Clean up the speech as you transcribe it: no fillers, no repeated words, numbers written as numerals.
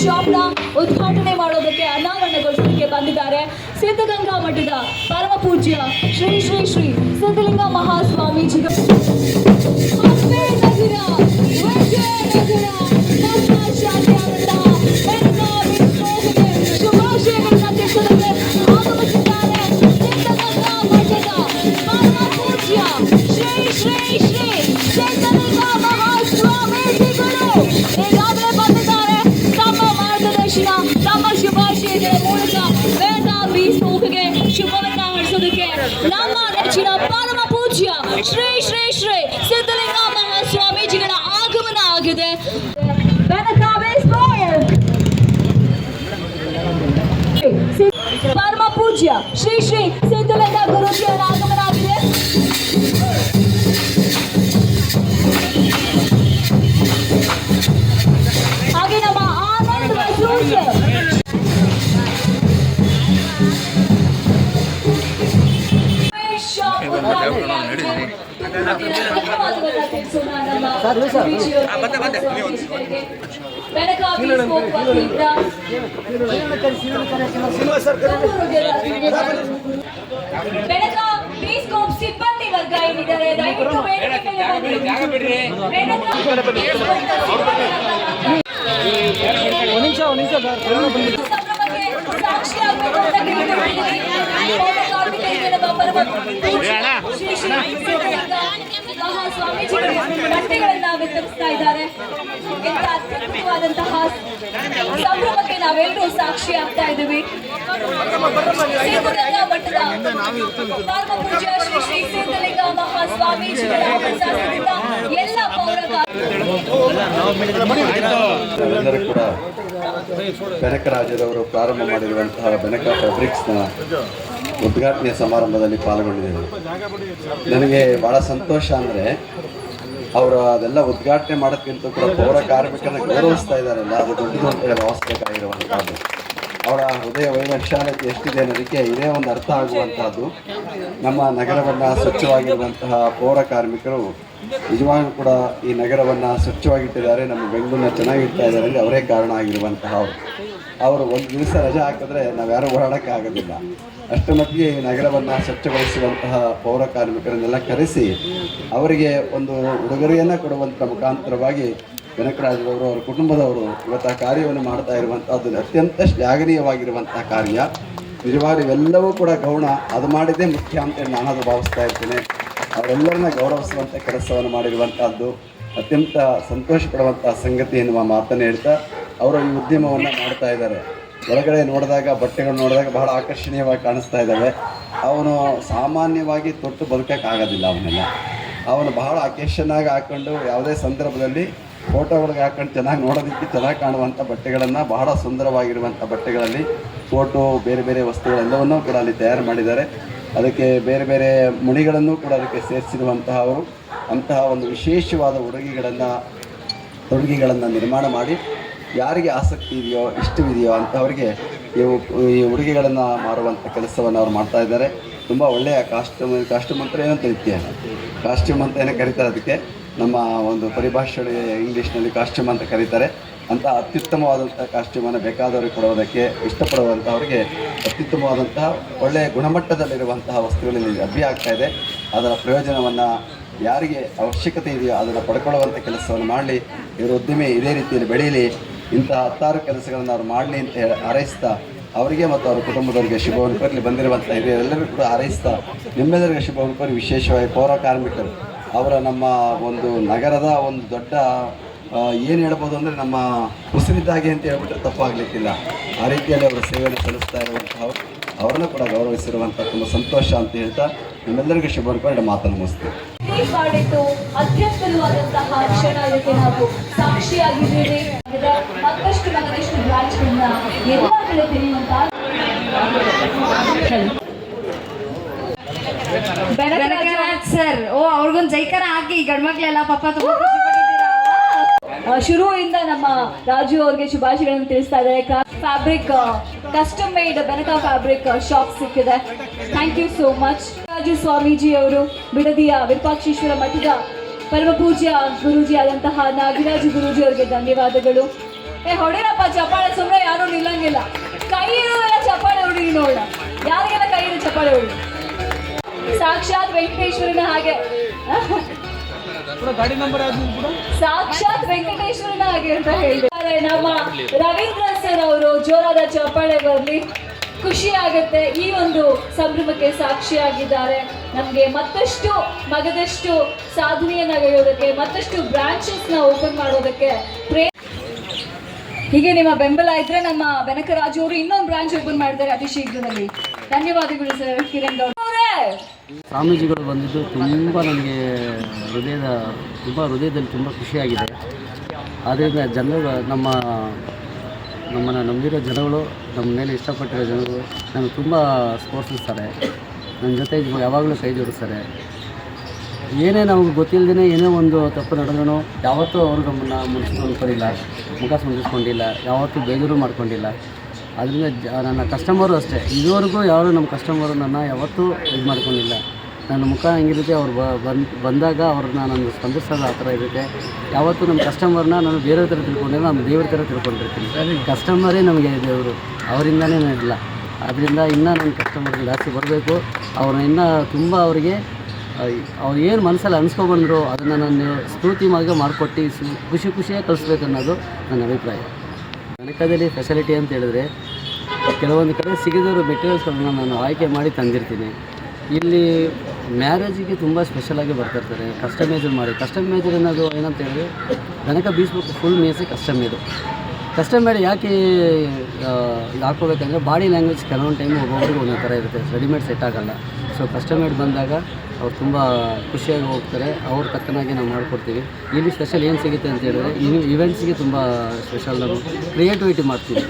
ಶಾಪ್ನ ಉದ್ಘಾಟನೆ ಮಾಡೋದಕ್ಕೆ ಅನಾವರಣಗೊಳಿಸೋದಕ್ಕೆ ಬಂದಿದ್ದಾರೆ ಸಿದ್ಧಗಂಗಾ ಮಠದ ಪರಮ ಪೂಜ್ಯ ಶ್ರೀ ಶ್ರೀ ಶ್ರೀ ಸಿದ್ಧಲಿಂಗ ಮಹಾಸ್ವಾಮೀಜಿಗಳು. ಶುಭವನ್ನ ಹರಿಸೋದಕ್ಕೆ ನಮ್ಮ ನೆಚ್ಚಿನ ಪರಮ ಪೂಜ್ಯ ಶ್ರೀ ಶ್ರೀ ಶ್ರೀ ಸಿದ್ಧಲಿಂಗ ಮಹಾಸ್ವಾಮೀಜಿಗಳ ಆಗಮನ ಆಗಿದೆ. ಪರಮ ಪೂಜ್ಯ ಶ್ರೀ ಶ್ರೀ ಸಿದ್ಧಲಿಂಗ ಗುರುಜಿಯವರ ಆಗಮನ ಆಗಿದೆ. ಹಾಗೆ ನಮ್ಮ ಆನಂದ್ ಸಿಬ್ಬಂದಿ ವರ್ಗ ಏನಿದ್ದಾರೆ ದಯವಿಟ್ಟು ವೇದಿಕೆ ಮೇಲೆ ಬಟ್ಟೆಗಳನ್ನ ವಿತರಿಸ್ತಾ ಇದ್ದಾರೆ. ಇಂಥ ಅತ್ಯದ್ಭುತವಾದಂತಹ ಸಂಭ್ರಮಕ್ಕೆ ನಾವೆಲ್ಲರೂ ಸಾಕ್ಷಿ ಆಗ್ತಾ ಇದ್ದೀವಿ. ಸಿದ್ಧಗಂಗಾ ಮಠದ ಪರಮ ಪೂಜ್ಯ ಶ್ರೀ ಶ್ರೀ ಸಿದ್ಧಲಿಂಗ ಮಹಾಸ್ವಾಮೀಜಿಗಳ ಪ್ರಸಾದದಿಂದ ಎಲ್ಲ ಎಲ್ಲರೂ ಕೂಡ ಬೆನಕರಾಜರವರು ಪ್ರಾರಂಭ ಮಾಡಿರುವಂತಹ ಬೆನಕ ಫ್ಯಾಬ್ರಿಕ್ಸ್ನ ಉದ್ಘಾಟನೆ ಸಮಾರಂಭದಲ್ಲಿ ಪಾಲ್ಗೊಂಡಿದ್ದೇನೆ. ನನಗೆ ಭಾಳ ಸಂತೋಷ ಅಂದರೆ ಅವರು ಅದೆಲ್ಲ ಉದ್ಘಾಟನೆ ಮಾಡೋದಕ್ಕಿಂತ ಕೂಡ ಪೌರ ಕಾರ್ಮಿಕರನ್ನ ಗೌರವಿಸ್ತಾ ಇದ್ದಾರಲ್ಲ, ಅದು ದೊಡ್ಡದು ಅಂತೇಳಿ ಭಾವಿಸ್ಬೇಕಾಗಿರುವಂಥದ್ದು. ಅವರ ಹೃದಯ ವೈವಶಾಲತೆ ಎಷ್ಟಿದೆ ಅನ್ನೋದಕ್ಕೆ ಇದೇ ಒಂದು ಅರ್ಥ ಆಗುವಂತಹದ್ದು. ನಮ್ಮ ನಗರವನ್ನು ಸ್ವಚ್ಛವಾಗಿರುವಂತಹ ಪೌರ ಕಾರ್ಮಿಕರು ನಿಜವಾಗ್ಲೂ ಕೂಡ ಈ ನಗರವನ್ನು ಸ್ವಚ್ಛವಾಗಿಟ್ಟಿದ್ದಾರೆ, ನಮ್ಮ ಬೆಂಗಳೂರನ್ನ ಚೆನ್ನಾಗಿಡ್ತಾ ಇದ್ದಾರೆ ಅಂದರೆ ಅವರೇ ಕಾರಣ ಆಗಿರುವಂತಹ ಅವರು ಒಂದು ದಿವಸ ರಜೆ ಹಾಕಿದ್ರೆ ನಾವ್ಯಾರೂ ಓಡಾಡೋಕ್ಕೆ ಆಗೋದಿಲ್ಲ. ಅಷ್ಟರ ಮಟ್ಟಿಗೆ ಈ ನಗರವನ್ನು ಸ್ವಚ್ಛಗೊಳಿಸುವಂತಹ ಪೌರ ಕಾರ್ಮಿಕರನ್ನೆಲ್ಲ ಕರೆಸಿ ಅವರಿಗೆ ಒಂದು ಉಡುಗೊರೆಯನ್ನು ಕೊಡುವಂಥ ಮುಖಾಂತರವಾಗಿ ಬೆನಕರಾಜರವರು ಅವರ ಕುಟುಂಬದವರು ಇವತ್ತು ಆ ಕಾರ್ಯವನ್ನು ಮಾಡ್ತಾ ಇರುವಂಥದ್ದು ಅತ್ಯಂತ ಶ್ಲಾಘನೀಯವಾಗಿರುವಂತಹ ಕಾರ್ಯ. ನಿಜವಾಗ್ಲೂ ಇವೆಲ್ಲವೂ ಕೂಡ ಗೌಣ, ಅದು ಮಾಡಿದ್ದೇ ಮುಖ್ಯ ಅಂತೇಳಿ ನಾನು ಅದು ಭಾವಿಸ್ತಾ ಇರ್ತೇನೆ. ಅವರೆಲ್ಲರನ್ನ ಗೌರವಿಸುವಂಥ ಕೆಲಸವನ್ನು ಮಾಡಿರುವಂಥದ್ದು ಅತ್ಯಂತ ಸಂತೋಷ ಪಡುವಂಥ ಸಂಗತಿ ಎನ್ನುವ ಮಾತನ್ನು ಹೇಳ್ತಾ ಅವರು ಈ ಉದ್ಯಮವನ್ನು ಮಾಡ್ತಾ ಇದ್ದಾರೆ. ಒಳಗಡೆ ನೋಡಿದಾಗ ಬಟ್ಟೆಗಳು ನೋಡಿದಾಗ ಬಹಳ ಆಕರ್ಷಣೀಯವಾಗಿ ಕಾಣಿಸ್ತಾ ಇದ್ದಾವೆ. ಅವನು ಸಾಮಾನ್ಯವಾಗಿ ತೊಟ್ಟು ಬದುಕೋಕ್ಕಾಗೋದಿಲ್ಲ. ಅವನು ಬಹಳ ಅಕೇಶನ್ನಾಗಿ ಹಾಕ್ಕೊಂಡು ಯಾವುದೇ ಸಂದರ್ಭದಲ್ಲಿ ಫೋಟೋಗಳಿಗೆ ಹಾಕೊಂಡು ಚೆನ್ನಾಗಿ ನೋಡೋದಕ್ಕೆ ಚೆನ್ನಾಗಿ ಕಾಣುವಂಥ ಬಟ್ಟೆಗಳನ್ನು, ಬಹಳ ಸುಂದರವಾಗಿರುವಂಥ ಬಟ್ಟೆಗಳಲ್ಲಿ ಫೋಟೋ ಬೇರೆ ಬೇರೆ ವಸ್ತುಗಳೆಲ್ಲವನ್ನೂ ಕೂಡ ಅಲ್ಲಿ ತಯಾರು ಮಾಡಿದ್ದಾರೆ. ಅದಕ್ಕೆ ಬೇರೆ ಬೇರೆ ಮುಣಿಗಳನ್ನು ಕೂಡ ಅದಕ್ಕೆ ಸೇರಿಸಿರುವಂತಹ ಅವರು ಅಂತಹ ಒಂದು ವಿಶೇಷವಾದ ತೊಡುಗೆಗಳನ್ನು ನಿರ್ಮಾಣ ಮಾಡಿ ಯಾರಿಗೆ ಆಸಕ್ತಿ ಇದೆಯೋ ಇಷ್ಟವಿದೆಯೋ ಅಂಥವರಿಗೆ ಈ ಉಡುಗೆಗಳನ್ನು ಮಾರುವಂಥ ಕೆಲಸವನ್ನು ಅವ್ರು ಮಾಡ್ತಾ ಇದ್ದಾರೆ. ತುಂಬ ಒಳ್ಳೆಯ ಕಾಸ್ಟ್ಯೂಮ್ ಅಂತ ಏನಂತ ಇರ್ತೀಯ ಕಾಸ್ಟ್ಯೂಮ್ ಅಂತ ಏನೋ ಕರೀತಾರೆ. ಅದಕ್ಕೆ ನಮ್ಮ ಒಂದು ಪರಿಭಾಷೆ ಇಂಗ್ಲೀಷ್ನಲ್ಲಿ ಕಾಸ್ಟ್ಯೂಮ್ ಅಂತ ಕರೀತಾರೆ. ಅಂಥ ಅತ್ಯುತ್ತಮವಾದಂಥ ಕಾಸ್ಟ್ಯೂಮನ್ನು ಬೇಕಾದವರಿಗೆ ಕೊಡೋದಕ್ಕೆ ಇಷ್ಟಪಡುವಂಥವ್ರಿಗೆ ಅತ್ಯುತ್ತಮವಾದಂತಹ ಒಳ್ಳೆಯ ಗುಣಮಟ್ಟದಲ್ಲಿರುವಂತಹ ವಸ್ತುಗಳಲ್ಲಿ ಲಭ್ಯ ಆಗ್ತಾ ಇದೆ. ಅದರ ಪ್ರಯೋಜನವನ್ನು ಯಾರಿಗೆ ಅವಶ್ಯಕತೆ ಇದೆಯೋ ಅದನ್ನು ಪಡ್ಕೊಳ್ಳುವಂಥ ಕೆಲಸವನ್ನು ಮಾಡಲಿ. ಇವರ ಉದ್ದಿಮೆ ಇದೇ ರೀತಿಯಲ್ಲಿ ಬೆಳೀಲಿ, ಇಂಥ ಹತ್ತಾರು ಕೆಲಸಗಳನ್ನು ಅವ್ರು ಮಾಡಲಿ ಅಂತ ಹಾರೈಸ್ತಾ ಅವರಿಗೆ ಮತ್ತು ಅವರ ಕುಟುಂಬದವರಿಗೆ ಶುಭವನ್ನು ಕೋರಲಿ. ಬಂದಿರುವಂಥ ಹಿರಿಯರೆಲ್ಲರಿಗೂ ಕೂಡ ಹಾರೈಸ್ತಾ ನಿಮ್ಮೆಲ್ಲರಿಗೆ ಶುಭವನ್ನು ಕೋರಿ, ವಿಶೇಷವಾಗಿ ಪೌರ ಕಾರ್ಮಿಕರು ಅವರ ನಮ್ಮ ಒಂದು ನಗರದ ಒಂದು ದೊಡ್ಡ ಏನು ಹೇಳ್ಬೋದು ಅಂದರೆ ನಮ್ಮ ಉಸಿರಿದ್ದಾಗೆ ಅಂತ ಹೇಳ್ಬಿಟ್ರೆ ತಪ್ಪಾಗಲಿಕ್ಕಿಲ್ಲ. ಆ ರೀತಿಯಲ್ಲಿ ಅವರ ಸೇವೆಯನ್ನು ಸಲ್ಲಿಸ್ತಾ ಇರುವಂತಹ ಅವರನ್ನು ಕೂಡ ಗೌರವಿಸಿರುವಂಥ ತುಂಬ ಸಂತೋಷ ಅಂತ ಹೇಳ್ತಾ ನಿಮ್ಮೆಲ್ಲರಿಗೂ ಶುಭವನ್ನು ಕೋರಿ ಮಾತನ್ನು ಮುಗಿಸ್ತೀವಿ. ಲೈವ್ ಮಾಡಿಟ್ಟು ಅತ್ಯಂತವಾದಂತಹ ಕ್ಷಣ ಇದಕ್ಕೆ ನಾವು ಸಾಕ್ಷಿಯಾಗಿದ್ದೇವೆ. ಮತ್ತಷ್ಟು ಬ್ರಾಂಚ್ಗಳನ್ನ ಎಲ್ಲ ಕಡೆ ತೆರೆಯುವಂತ ಸರ್ ಅವ್ರಿಗೊಂದು ಜೈಕಾರ ಹಾಕಿ ಗಂಡ್ಮಕ್ಳೆಲ್ಲ ಪಾಪ ತುಂಬ ಶುರುವಿಂದ ನಮ್ಮ ರಾಜು ಅವ್ರಿಗೆ ಶುಭಾಶಯಗಳನ್ನು ತಿಳಿಸ್ತಾ ಇದ್ದಾರೆ. Fabric custom made Benaka fabric shop ಸಿಕ್ಕಿದೆ. Thank you so much. Raju Swamiji ಅವರು ಬಿಡದಿಯ ವಿರೂಪಾಕ್ಷೇಶ್ವರ ಮಠದ ಪರಮ ಪೂಜ್ಯ ಗುರೂಜಿ ಆದಂತಹ ನಾಗರಾಜು ಗುರೂಜಿ ಅವರಿಗೆ ಧನ್ಯವಾದಗಳು. ಹೊಡೆಯಪ್ಪ ಚಪ್ಪಾಳೆ, ಸುಮ್ಮನೆ ಯಾರು ನಿಲ್ಲಂಗಿಲ್ಲ. ಕೈ ಇರೋಲ್ಲ ಚಪ್ಪಾಳೆ ಹೊಡಿ ನೋಡ, ಯಾರಿಗೆಲ್ಲ ಕೈ ಇರೋ ಚಪ್ಪಾಳೆ ಹೊಡಿ. ಸಾಕ್ಷಾತ್ ವೆಂಕಟೇಶ್ವರನ ಹಾಗೆ ಸಾಕ್ಷಾತ್ ವೆಂಕಟೇಶ್ವರನ ಹಾಗೆ ಅಂತ ಹೇಳಿದ್ದಾರೆ ನಮ್ಮ ರವೀಂದ್ರ ಸರ್ ಅವರು. ಜೋರಾದ ಚಪ್ಪಾಳೆ ಬರಲಿ, ಖುಷಿ ಆಗುತ್ತೆ. ಈ ಒಂದು ಸಂಭ್ರಮಕ್ಕೆ ಸಾಕ್ಷಿಯಾಗಿದ್ದಾರೆ. ನಮಗೆ ಮತ್ತಷ್ಟು ಮಗದಷ್ಟು ಸಾಧನೆಯನ್ನ ಗೈಯೋದಕ್ಕೆ, ಮತ್ತಷ್ಟು ಬ್ರಾಂಚಸ್ನ ಓಪನ್ ಮಾಡೋದಕ್ಕೆ ಹೀಗೆ ನಿಮ್ಮ ಬೆಂಬಲ ಇದ್ರೆ ನಮ್ಮ ಬೆನಕರಾಜು ಅವರು ಇನ್ನೊಂದು ಬ್ರಾಂಚ್ ಓಪನ್ ಮಾಡಿದ್ದಾರೆ ಅತಿ ಶೀಘ್ರದಲ್ಲಿ. ಧನ್ಯವಾದಗಳು ಸರ್. ಕಿರಣ್ ಗೌಡ ಅವರೇ, ಸ್ವಾಮೀಜಿಗಳು ಬಂದಿದ್ದು ತುಂಬ ನನಗೆ ಹೃದಯದಲ್ಲಿ ತುಂಬ ಖುಷಿಯಾಗಿದೆ. ಆದ್ದರಿಂದ ಜನರು ನಮ್ಮನ್ನು ನಂಬಿರೋ ಜನಗಳು, ನಮ್ಮ ಮೇಲೆ ಇಷ್ಟಪಟ್ಟಿರೋ ಜನಗಳು ನನಗೆ ತುಂಬ ಸ್ಪೋರ್ಟಿಸ್ತಾರೆ. ನನ್ನ ಜೊತೆ ಯಾವಾಗಲೂ ಕೈ ಜೋಡಿಸ್ತಾರೆ. ಏನೇ ನಮಗೆ ಗೊತ್ತಿಲ್ಲದೇ ಏನೇ ಒಂದು ತಪ್ಪು ನಡೆದ್ರೂ ಯಾವತ್ತೂ ಅವರು ನಮ್ಮನ್ನು ಮುಗಿಸ್ಕೊಂಡಿಲ್ಲ, ಮುಖ ಮುಗಿಸ್ಕೊಂಡಿಲ್ಲ, ಯಾವತ್ತೂ ಬೇಜಾರು ಮಾಡ್ಕೊಂಡಿಲ್ಲ. ಅದರಿಂದ ನನ್ನ ಕಸ್ಟಮರು ಅಷ್ಟೇ, ಇದುವರೆಗೂ ಯಾರು ನಮ್ಮ ಕಸ್ಟಮರು ನನ್ನ ಯಾವತ್ತೂ ಇದು ಮಾಡ್ಕೊಂಡಿಲ್ಲ. ನನ್ನ ಮುಖ ಹೆಂಗಿರುತ್ತೆ, ಅವ್ರು ಬಂದಾಗ ಅವ್ರನ್ನ ನಾನು ಸ್ಪಂದಿಸೋದು ಆ ಥರ ಇರುತ್ತೆ. ಯಾವತ್ತೂ ನಮ್ಮ ಕಸ್ಟಮರ್ನ ನಾನು ಬೇರೆ ಥರ ತಿಳ್ಕೊಂಡಿಲ್ಲ, ನಮ್ಮ ದೇವ್ರ ಥರ ತಿಳ್ಕೊಂಡಿರ್ತೀನಿ. ಕಸ್ಟಮರೇ ನಮಗೆ ದೇವರು, ಅವರಿಂದನೇ ಇಲ್ಲ. ಅದರಿಂದ ಇನ್ನೂ ನನ್ನ ಕಸ್ಟಮರ್ಗೆ ಜಾಸ್ತಿ ಬರಬೇಕು. ಅವ್ರನ್ನ ಇನ್ನೂ ತುಂಬ ಅವರಿಗೆ ಅವ್ರು ಏನು ಮನಸ್ಸಲ್ಲಿ ಅನಿಸ್ಕೊಬಂದರು ಅದನ್ನು ನಾನು ಸ್ಫೂರ್ತಿಯಾಗಿ ಮಾಡಿಕೊಟ್ಟು ಖುಷಿಯಾಗಿ ಕಳಿಸ್ಬೇಕು ಅನ್ನೋದು ನನ್ನ ಅಭಿಪ್ರಾಯ. ಬೆನಕದಲ್ಲಿ ಫೆಸಿಲಿಟಿ ಅಂತ ಹೇಳಿದ್ರೆ ಕೆಲವೊಂದು ಕಡೆ ಸಿಗದಿರೋ ಮೆಟೀರಿಯಲ್ಸ್ಗಳನ್ನ ನಾನು ಆಯ್ಕೆ ಮಾಡಿ ತಂದಿರ್ತೀನಿ. ಇಲ್ಲಿ ಮ್ಯಾರೇಜಿಗೆ ತುಂಬ ಸ್ಪೆಷಲಾಗಿ ಬರ್ತಿರ್ತಾರೆ, ಕಸ್ಟಮೈಸರ್ ಮಾಡಿ. ಕಸ್ಟಮೈಸರ್ ಅನ್ನೋದು ಏನಂತ ಹೇಳಿದ್ರೆ ಬೆನಕ ಬೀಸ್ಬೇಕು ಫುಲ್ ಮೇಸಿ ಕಸ್ಟಮ್ ಮೇಡ್ ಯಾಕೆ ಹಾಕೋಬೇಕಂದ್ರೆ ಬಾಡಿ ಲ್ಯಾಂಗ್ವೇಜ್ ಕೆಲವೊಂದು ಟೈಮು ಒಬ್ಬೊಬ್ರಿಗೆ ಒಂದೊಂದು ಥರ ಇರುತ್ತೆ, ರೆಡಿಮೇಡ್ ಸೆಟ್ ಆಗೋಲ್ಲ. ಸೊ ಕಸ್ಟಮೈಡ್ ಬಂದಾಗ ಅವ್ರು ತುಂಬ ಖುಷಿಯಾಗಿ ಹೋಗ್ತಾರೆ. ಅವ್ರ ತಕ್ಕನಾಗಿ ನಾವು ಮಾಡಿಕೊಡ್ತೀವಿ. ಇಲ್ಲಿ ಸ್ಪೆಷಲ್ ಏನು ಸಿಗುತ್ತೆ ಅಂತ ಹೇಳಿದ್ರೆ ಇವೆಂಟ್ಸ್ಗೆ ತುಂಬ ಸ್ಪೆಷಲ್ ನಾವು ಕ್ರಿಯೇಟಿವಿಟಿ ಮಾಡ್ತೀವಿ.